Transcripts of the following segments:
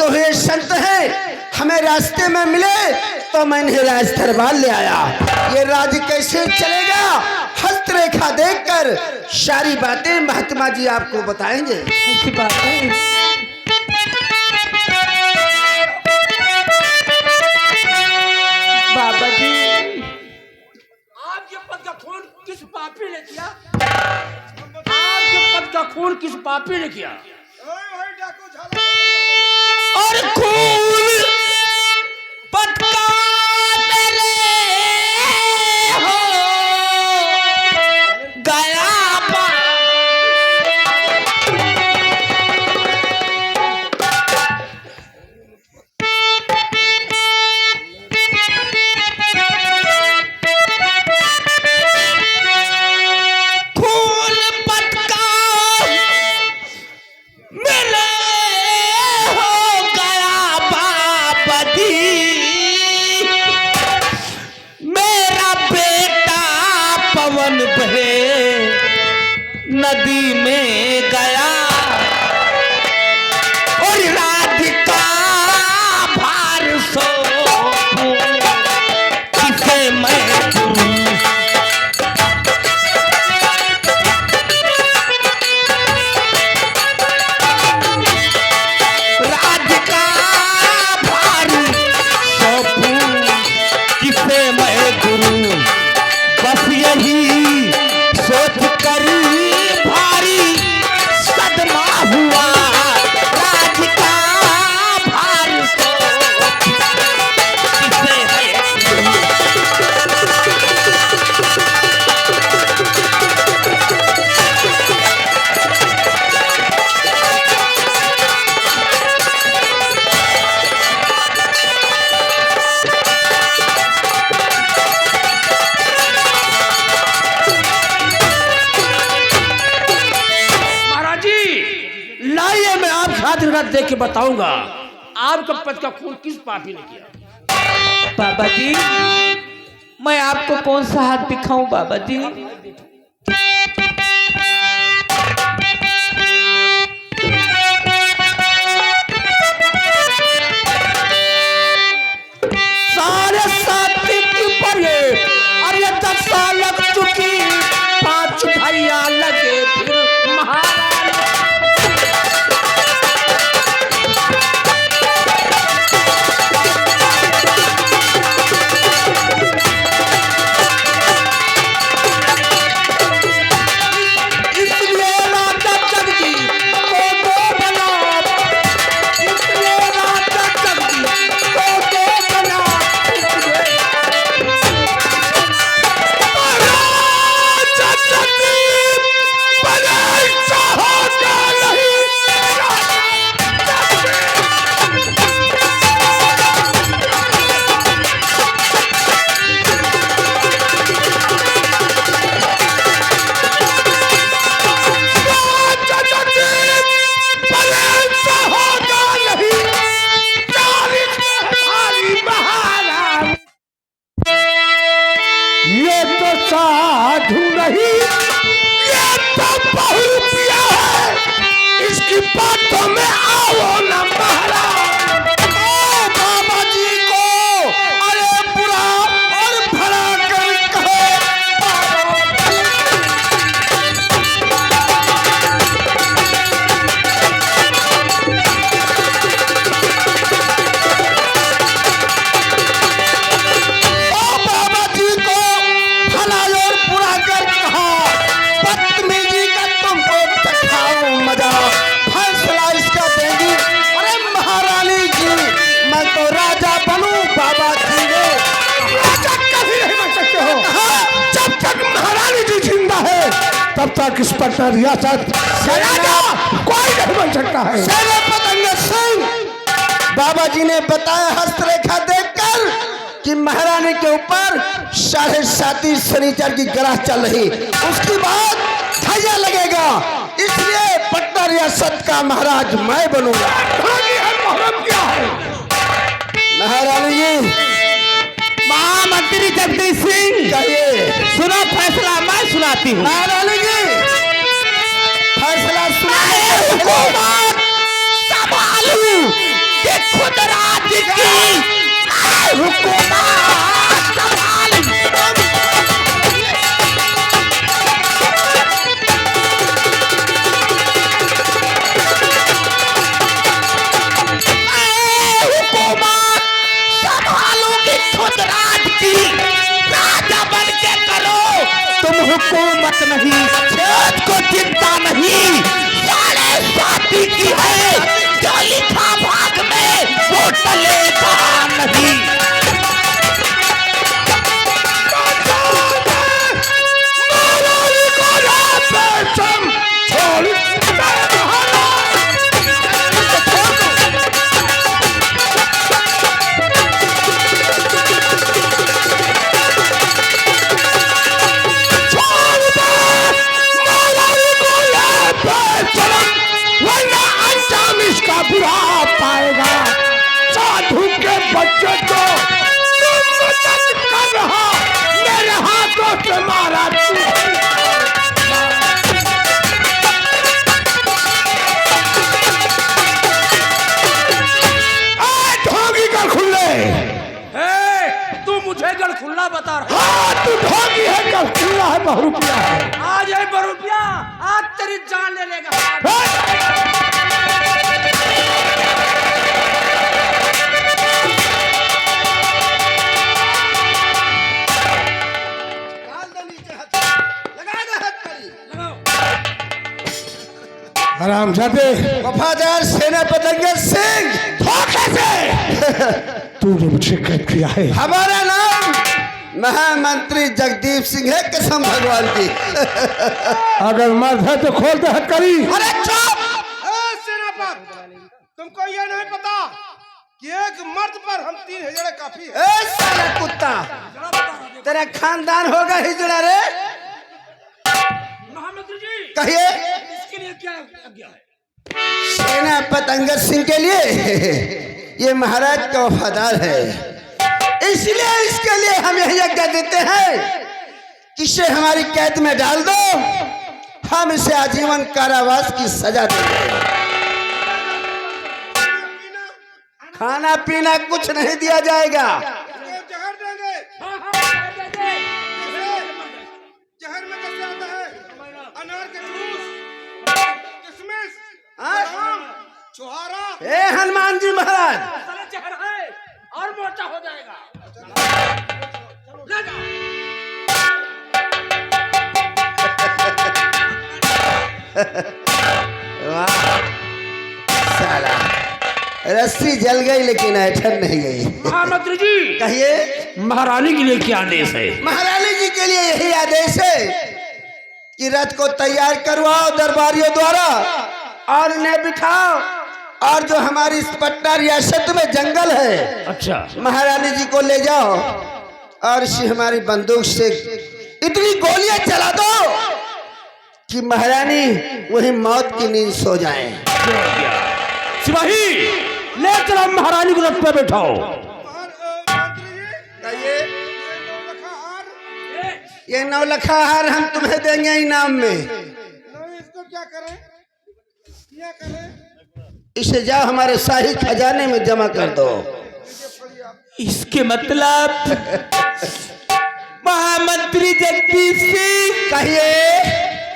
पहुंचे हुए संत हैं, हमें रास्ते में मिले तो मैं इन्हें राज दरबार ले आया। ये राज कैसे चलेगा, हस्तरेखा देखकर सारी बातें महात्मा जी आपको बताएंगे। ऐसी बात है। बाबा जी, आपके पद का खून किस पापी ने किया? आपके पद का खून किस पापी ने किया? और खून पद का मेरे हो गया नदी में गया और राधिका भार सो किसे मैं राधिका भार सो किसे मैं गुरु, बस यही सोच कर भारी सदमा हुआ राधिका भार सो किसे है। देख के बताऊंगा आपका पद का खून किस पापी ने किया। बाबा जी, मैं आपको कौन सा हाथ दिखाऊं बाबा जी? सारे साथी की परे अरे 10 साल लग चुकी, 5 भैया लगे फिर महाराज। साधु नहीं, ये तो बहुरूपिया है, इसकी बातों में आओ न महाराज। बाबा जी को अरे बुरा और भला कर कहो। बाबा जी को भला और बुरा कर कहा, बदतमीजी का तुमको दिखाओ मजा, फैसला इसका देगी। अरे महारानी जी, मैं तो राजा बनूं। बाबा जी ने राजा कभी नहीं बन सकते हो। जब तक महारानी जी जिंदा है तब तक इस पर रियासत राजा कोई नहीं बन सकता है। पतंग सिंह, बाबा जी ने बताया हस्तरेखा देखकर कि महारानी के ऊपर 7.5 शनिचर की ग्रह चल रही, उसके बाद धैर्य लगेगा, इसलिए पटना रियासत का महाराज मैं बनूंगा। क्या है महारानी जी, महामंत्री जगदीश सिंह, कहिए। सुनो फैसला मैं सुनाती हूँ। महारानी जी, फैसला सुनाए। हुकूमत संभालू, के खुद राज की हुकूमत संभाल। हुकूमत संभालूंगी खुद राज की, राजा बन के करो तुम हुकूमत नहीं, खेत को चिंता नहीं, साढ़े साथी की है जो लिखा भाग में वो टलेगा नहीं। बुरा पाएगा साधु के बच्चे को तुम मदद कर रहा, मेरे हाथों से मारा ढोंगी गल खुले। तू मुझे गल खुल्ला बता रहा। हाँ तू ढोंगी है, गल खुला है, बहुरुपिया है। आज है बहुरुपिया, आज तेरी जान ले लेगा। हरामजादे वफादार सेनापति अंगद सिंह, धोखे से तूने मुझे कैद किया है। हमारा नाम महामंत्री जगदीप सिंह है, कसम भगवान की। अगर मर्द है तो खोल दे हथकड़ी। अरे चुप! सेनापति, तुमको यह नहीं पता कि एक मर्द पर हम 3 हिजड़े काफी है। ए साला कुत्ता, तेरा खानदान होगा हिजड़ा रे। महामंत्री जी, कहिए इसके लिए क्या आज्ञा है? सेनापति अंगद सिंह के लिए ये महाराज का वफादार है, इसलिए इसके लिए हम यही आज्ञा देते हैं कि इसे हमारी कैद में डाल दो, हम इसे आजीवन कारावास की सजा देंगे। खाना पीना कुछ नहीं दिया जाएगा। जहर देंगे। जहर में कैसे आता है? अनार के जूस, किशमिश, बादाम, छुहारा। ए हनुमान जी महाराज, साला जहर है और मोटा हो जाएगा। ले जाओ। वाह साला, रस्सी जल गई लेकिन ऐठन नहीं गई। महामंत्री जी, कहिए महारानी के लिए क्या आदेश है? महारानी जी के लिए यही आदेश है कि रथ को तैयार करवाओ दरबारियों द्वारा और इन्हें बिठाओ, और जो हमारी इस पटना रियासत में जंगल है, अच्छा, महारानी जी को ले जाओ और इसी हमारी बंदूक से इतनी गोलियां चला दो कि महारानी वही मौत की नींद सो जाएं। सिपाही, ले चलो महारानी को रथ पे बैठाओ। मंत्री जी, कहिए रखा हार। ये 9 लाख हार हम तुम्हें देंगे इनाम में। नहीं, इसको क्या करें? क्या करें? इसे जाओ हमारे शाही खजाने में जमा कर दो। इसके मतलब महामंत्री जगदीप सिंह, कहिए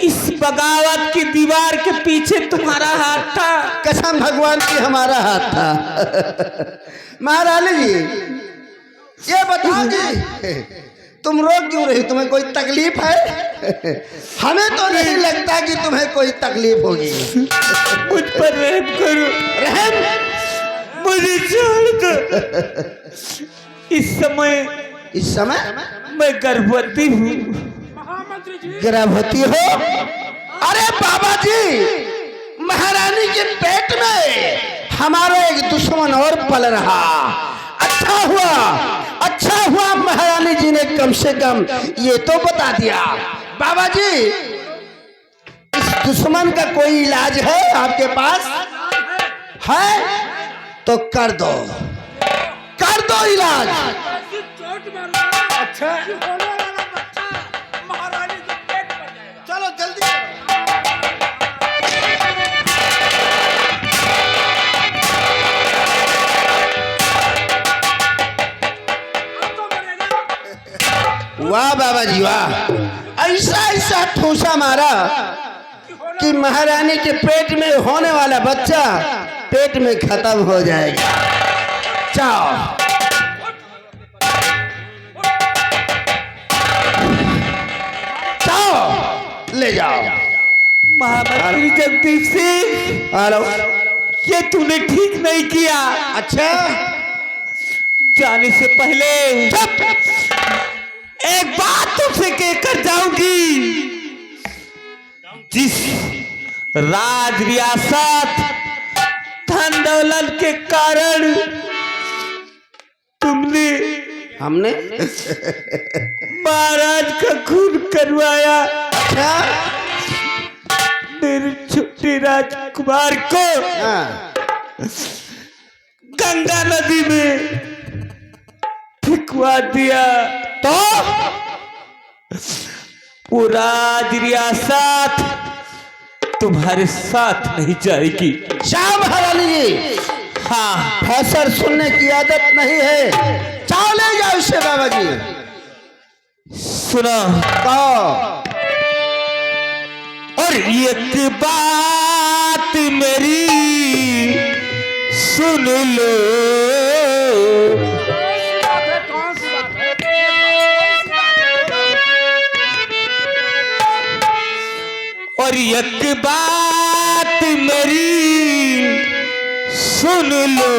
इस बगावत की दीवार के पीछे तुम्हारा हाथ था? कसम भगवान की हमारा हाथ था। महारानी जी ये बताओ कि तुम रो क्यों रही, तुम्हें कोई तकलीफ है? हमें तो नहीं लगता कि तुम्हें कोई तकलीफ होगी। मुझ पर रहम करो, रहम? मुझे छोड़ दो। इस समय मैं गर्भवती हूँ। गर्भवती हो? अरे बाबा जी, महारानी के पेट में हमारा एक दुश्मन और पल रहा। अच्छा हुआ महारानी जी ने कम से कम ये तो बता दिया। बाबा जी, इस दुश्मन का कोई इलाज है आपके पास? है तो कर दो इलाज। अच्छा, चलो जल्दी। वाह बाबा जी वाह, ऐसा ऐसा ठूसा मारा कि महारानी के पेट में होने वाला बच्चा पेट में खत्म हो जाएगा। जाओ जाओ ले जाओ। महामंत्री जगदीश सिंह, हेलो। ये तूने ठीक नहीं किया। अच्छा जाने से पहले एक बात तुमसे कहकर जाऊंगी। जिस राज रियासत धन दौलत के कारण तुमने हमने महाराज का खून करवाया, अच्छा मेरे छोटे राजकुमार को हाँ। गंगा नदी में फेंकवा दिया, तो वो राज रियासत तुम्हारे साथ नहीं जाएगी। जाओ महारानी जी, हाँ फैसर सुनने की आदत नहीं है, जाओ ले जाओ इससे बाबा जी। सुनो, कहो। और एक बात मेरी सुन लो, और एक बात मेरी सुन लो,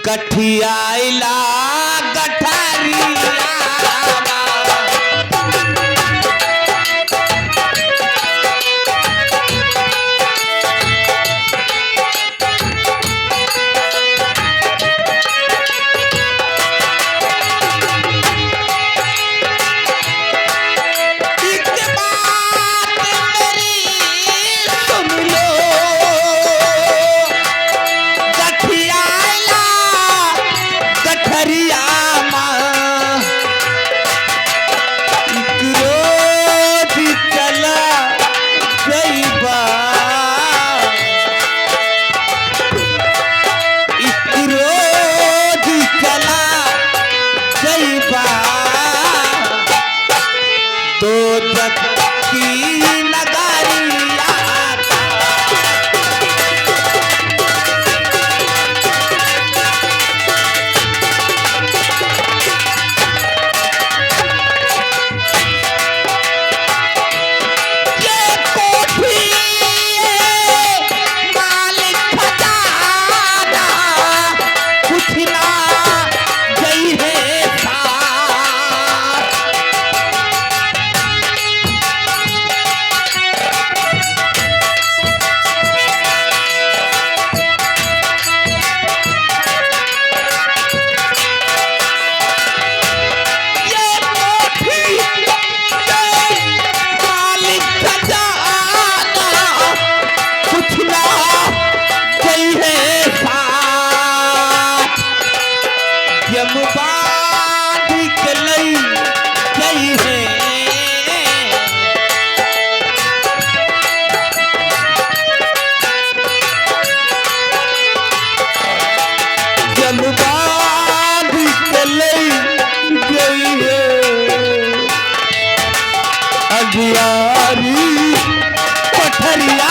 गठियाइला गठरिया अगियारी पथरिया